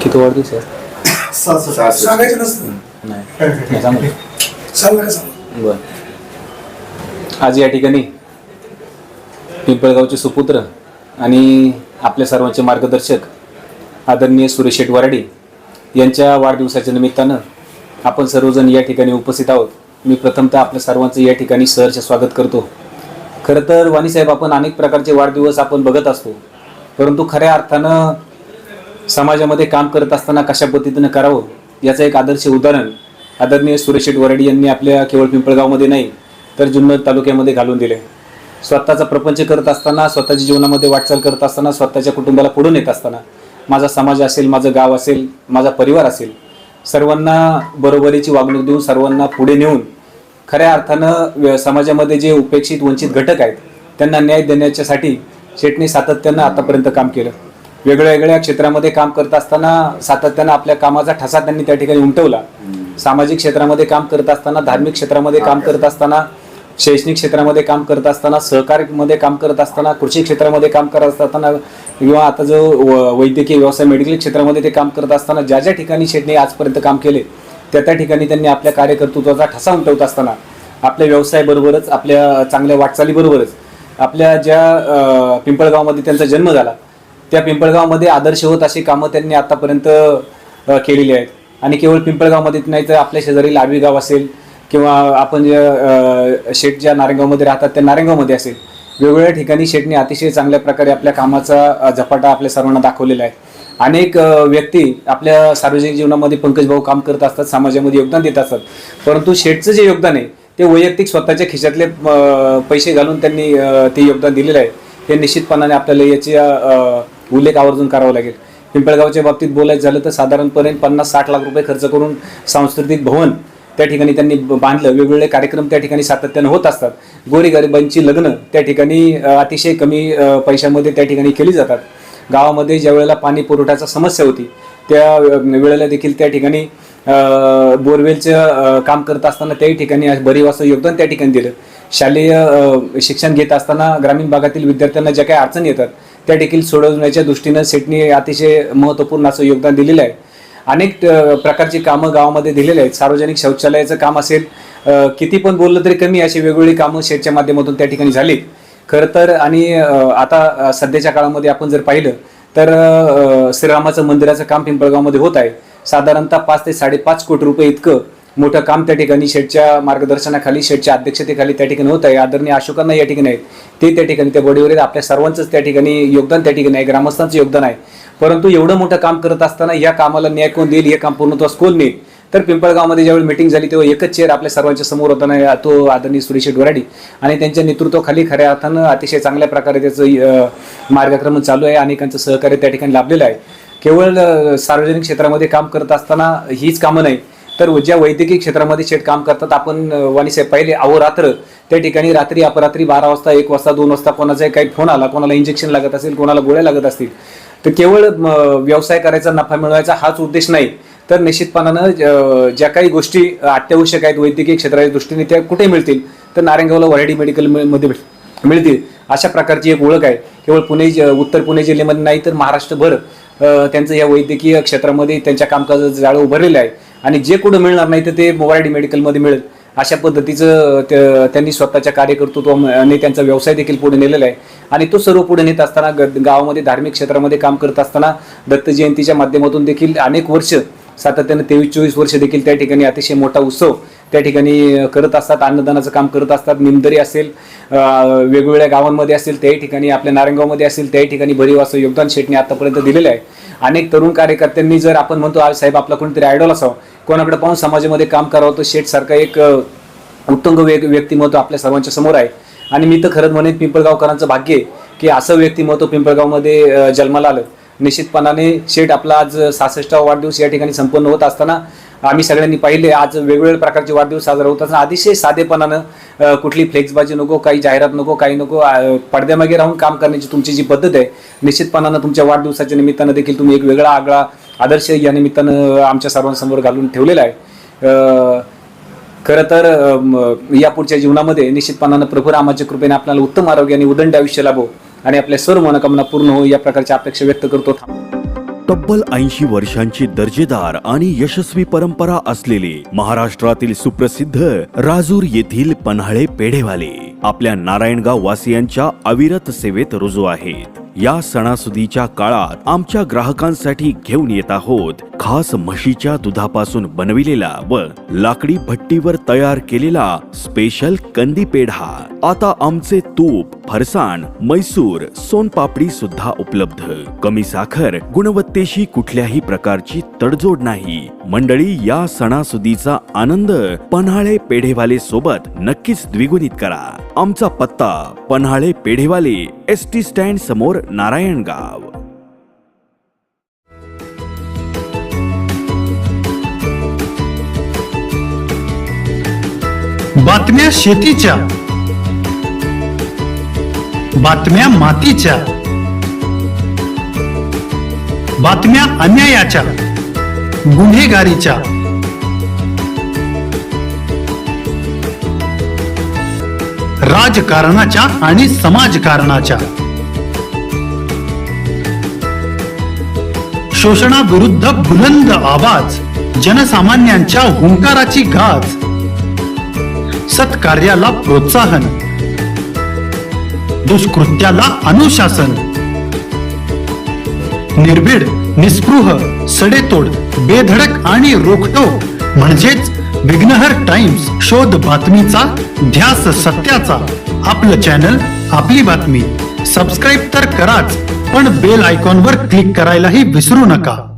किती वाढदिवस आहे? सांगायचं नसतं. नाही सांगू. सांगा का सांगा. बरं. आज या ठिकाणी पिंपळगावचे सुपुत्र आणि आपल्या सर्वांचे मार्गदर्शक आदरणीय सुरेश शेठ वराडी यांच्या वाढदिवसाच्या निमित्तानं आपण सर्वजण या ठिकाणी उपस्थित आहोत. मी प्रथमतः आपल्या सर्वांचं या ठिकाणी सहर्ष स्वागत करतो. खरं तर वाणीसाहेब, आपण अनेक प्रकारचे वाढदिवस आपण बघत असतो, परंतु खऱ्या अर्थानं समाजामध्ये काम करत असताना कशा पद्धतीनं करावं याचं एक आदर्श उदाहरण आदरणीय सुरेश शेठ वराडी यांनी आपल्या केवळ पिंपळगावमध्ये नाही तर जुन्नर तालुक्यामध्ये घालून दिले. स्वतःचा प्रपंच करत असताना, स्वतःच्या जीवनामध्ये वाटचाल करत असताना, स्वतःच्या कुटुंबाला पुढून येत असताना माझा समाज असेल, माझं गाव असेल, माझा परिवार असेल, सर्वांना बरोबरीची वागणूक देऊन सर्वांना पुढे नेऊन खऱ्या अर्थानं समाजामध्ये जे उपेक्षित वंचित घटक आहेत त्यांना न्याय देण्याच्यासाठी शेठने सातत्यानं आतापर्यंत काम केलं. वेगवेगळ्या क्षेत्रामध्ये काम करत असताना सातत्यानं आपल्या कामाचा ठसा त्यांनी त्या ठिकाणी उमटवला. सामाजिक क्षेत्रामध्ये काम करत असताना, धार्मिक क्षेत्रामध्ये काम करत असताना, शैक्षणिक क्षेत्रामध्ये काम करत असताना, सहकार्यामध्ये काम करत असताना, कृषी क्षेत्रामध्ये काम करत असताना किंवा आता जो वैद्यकीय व्यवसाय मेडिकल क्षेत्रामध्ये ते काम करत असताना ज्या ज्या ठिकाणी शेठने आजपर्यंत काम केले त्या ठिकाणी त्यांनी आपल्या कार्यकर्तृत्वाचा ठसा उमटवत असताना आपल्या व्यवसायाबरोबरच, आपल्या चांगल्या वाटचालीबरोबरच आपल्या ज्या पिंपळगावमध्ये त्यांचा जन्म झाला त्या पिंपळगावमध्ये आदर्श होत अशी कामं त्यांनी आतापर्यंत केलेली आहेत. आणि केवळ पिंपळगावमध्येच नाही तर आपल्या शेजारी लाडवी गाव असेल किंवा आपण ज्या शेठ ज्या नारायणगावमध्ये राहतात त्या नारायणगावमध्ये असेल, वेगवेगळ्या ठिकाणी शेठने अतिशय चांगल्या प्रकारे आपल्या कामाचा झपाटा आपल्या सर्वांना दाखवलेला आहे. अनेक व्यक्ती आपल्या सार्वजनिक जीवनामध्ये पंकजभाऊ काम करत असतात, समाजामध्ये योगदान देत असतात, परंतु शेठचं जे योगदान आहे ते वैयक्तिक स्वतःच्या खिशातले पैसे घालून त्यांनी ते योगदान दिलेलं आहे. हे निश्चितपणाने आपल्याला याचा उल्लेख आवर्जून करावा लागेल. पिंपळगावच्या बाबतीत बोलायचं झालं तर साधारणपणे 50-60 लाख रुपये खर्च करून सांस्कृतिक भवन त्या ठिकाणी त्यांनी बांधलं. वेगवेगळे कार्यक्रम त्या ठिकाणी सातत्यानं होत असतात. गोरीगरिबांची लग्न त्या ठिकाणी अतिशय कमी पैशामध्ये त्या ठिकाणी केली जातात. गावामध्ये ज्या वेळेला पाणी पुरवठ्याचा समस्या होती त्या वेळेला देखील त्या ठिकाणी बोरवेलचं काम करत असताना त्याही ठिकाणी भरीव योगदान त्या ठिकाणी दिलं. शालेय शिक्षण घेत असताना ग्रामीण भागातील विद्यार्थ्यांना ज्या काही अडचणी येतात त्या देखील सोडवण्याच्या दृष्टीनं शेठने अतिशय महत्त्वपूर्ण असं योगदान दिलेलं आहे. अनेक प्रकारची कामं गावामध्ये दिलेली आहेत. सार्वजनिक शौचालयाचं काम असेल, किती पण बोललं तरी कमी अशी वेगवेगळी कामं शेठच्या माध्यमातून त्या ठिकाणी झाली खरं तर. आणि आता सध्याच्या काळामध्ये आपण जर पाहिलं तर श्रीरामाचं मंदिराचं काम पिंपळगावमध्ये होत आहे. साधारणतः 5 ते 5.5 कोटी रुपये इतकं मोठं काम त्या ठिकाणी शेठच्या मार्गदर्शनाखाली, शेठच्या अध्यक्षतेखाली त्या ठिकाणी होत आहे. आदरणीय अशोकांना या ठिकाणी आहेत, ते त्या ठिकाणी त्या बडीवर आहेत. आपल्या सर्वांचंच त्या ठिकाणी योगदान त्या ठिकाणी आहे, ग्रामस्थांचं योगदान आहे. परंतु एवढं मोठं काम करत असताना या कामाला न्याय कोण देईल, हे काम पूर्णत्वास कोण नेईल? तर पिंपळगावमध्ये ज्यावेळी मीटिंग झाली तेव्हा एकच चेअर आपल्या सर्वांच्या समोर होताना तो आदरणीय सुरेश शेठ वराडी आणि त्यांच्या नेतृत्वाखाली खऱ्या अर्थानं अतिशय चांगल्या प्रकारे त्याचं मार्गक्रमण चालू आहे. अनेकांचं सहकार्य त्या ठिकाणी लाभलेलं आहे. केवळ सार्वजनिक क्षेत्रामध्ये काम करत असताना हीच कामं नाही तर ज्या वैद्यकीय क्षेत्रामध्ये शेठ काम करतात, आपण वाणीसाहेब पाहिले अहोरात्र त्या ठिकाणी रात्री अपरात्री 12 वाजता, 1 वाजता, 2 वाजता कोणाचाही काही फोन आला, कोणाला इंजेक्शन लागत असेल, कोणाला गोळ्या लागत असतील तर केवळ व्यवसाय करायचा, नफा मिळवायचा हाच उद्देश नाही तर निश्चितपणानं ज्या काही गोष्टी अत्यावश्यक आहेत वैद्यकीय क्षेत्राच्या दृष्टीने त्या कुठे मिळतील तर नारायणगावला वराडी मेडिकलमध्ये मिळतील. अशा प्रकारची एक ओळख आहे. केवळ पुणे, उत्तर पुणे जिल्ह्यामध्ये नाही तर महाराष्ट्रभर त्यांचं या वैद्यकीय क्षेत्रामध्ये त्यांच्या कामकाजाचं जाळं उभारलेलं आहे. आणि जे कुठं मिळणार नाही तर ते वराडी मेडिकलमध्ये मिळेल अशा पद्धतीचं त्यांनी स्वतःच्या कार्यकर्तृत्वाने त्यांचा व्यवसाय देखील पुढे नेलेला आहे. आणि तो सर्व पुढे नेत असताना गावामध्ये धार्मिक क्षेत्रामध्ये काम करत असताना दत्त जयंतीच्या माध्यमातून देखील अनेक वर्ष सातत्यानं 23-24 वर्ष देखील त्या ठिकाणी अतिशय मोठा उत्सव त्या ठिकाणी करत असतात. अन्नदानाचं काम करत असतात. निमदरी असेल, वेगवेगळ्या गावांमध्ये असेल, त्याही ठिकाणी आपल्या नारायणगावमध्ये असेल, त्याही ठिकाणी भरीव असं योगदान शेठने आतापर्यंत दिलेलं आहे. अनेक तरुण कार्यकर्त्यांनी जर आपण म्हणतो आज साहेब आपला कोणतरी आयडॉल असावं, कोणाकडे पाहून समाजामध्ये काम करावं, तर शेठसारखा एक उत्तुंग व्यक्तिमत्व आपल्या सर्वांच्या समोर आहे. आणि मी तर खरंच म्हणेन पिंपळगावकरांचं भाग्य आहे की असं व्यक्तिमत्व पिंपळगावमध्ये जन्माला आलं. निश्चितपणाने शेठ आपला आज 66वा वाढदिवस या ठिकाणी संपन्न होत असताना आम्ही सगळ्यांनी पाहिले आज वेगवेगळ्या प्रकारचे वाढदिवस साजरा होत असताना अतिशय साधेपणानं कुठली फ्लेक्सबाजी नको, काही जाहिरात नको, काही नको, पडद्यामागे राहून काम करण्याची तुमची जी पद्धत आहे निश्चितपणानं तुमच्या वाढदिवसाच्या निमित्तानं देखील तुम्ही एक वेगळा आगळा आदर्श या निमित्तानं आमच्या सर्वांसमोर घालून ठेवलेला आहे. खरं तर यापुढच्या जीवनामध्ये निश्चितपणानं प्रभू रामाच्या कृपेने आपल्याला उत्तम आरोग्य आणि उदंड आयुष्य लाभो आणि आपल्या सर्व मनोकामना पूर्ण हो या प्रकारची अपेक्षा व्यक्त करतो. तब्बल 80 वर्षांची दर्जेदार आणि यशस्वी परंपरा असलेले महाराष्ट्रातील सुप्रसिद्ध राजूर येथील पन्हाळे पेढेवाले आपल्या नारायणगाव वासियांच्या अविरत सेवेत रुजू आहेत. या सणासुदीच्या काळात आमच्या ग्राहकांसाठी घेऊन येत आहोत खास म्हशीच्या दुधापासून बनविलेला व लाकडी भट्टीवर तयार केलेला स्पेशल कंदी पेढा. आता आमचे तूप, फरसाण, मैसूर, सोनपापडी सुद्धा उपलब्ध. कमी साखर, गुणवत्तेशी कुठल्याही प्रकारची तडजोड नाही. मंडळी, या सणासुदीचा आनंद पन्हाळे पेढेवाले सोबत नक्कीच द्विगुणित करा. आमचा पत्ता पन्हाळे पेढेवाले, एसटी स्टँड समोर, नारायणगाव. बातम्या शेतीच्या, बातम्या मातीच्या, बातम्या अन्यायाच्या, गुन्हेगारीच्या, राजकारणाच्या आणि समाजकारणाच्या, शोषणाविरुद्ध बुलंद आवाज, जनसामान्यांच्या हुंकाराची गाज, सत्कार्याला प्रोत्साहन, दुष्कृत्याला अनुशासन, निर्भीड, निस्पृह, सडेतोड, बेधडक आणि रोखटोक म्हणजेच विघ्नहर टाइम्स. शोध बातमीचा, ध्यास सत्याचा. आपलं चॅनल, आपली बातमी. सबस्क्राईब तर कराच, पण बेल आयकॉनवर क्लिक करायलाही विसरू नका.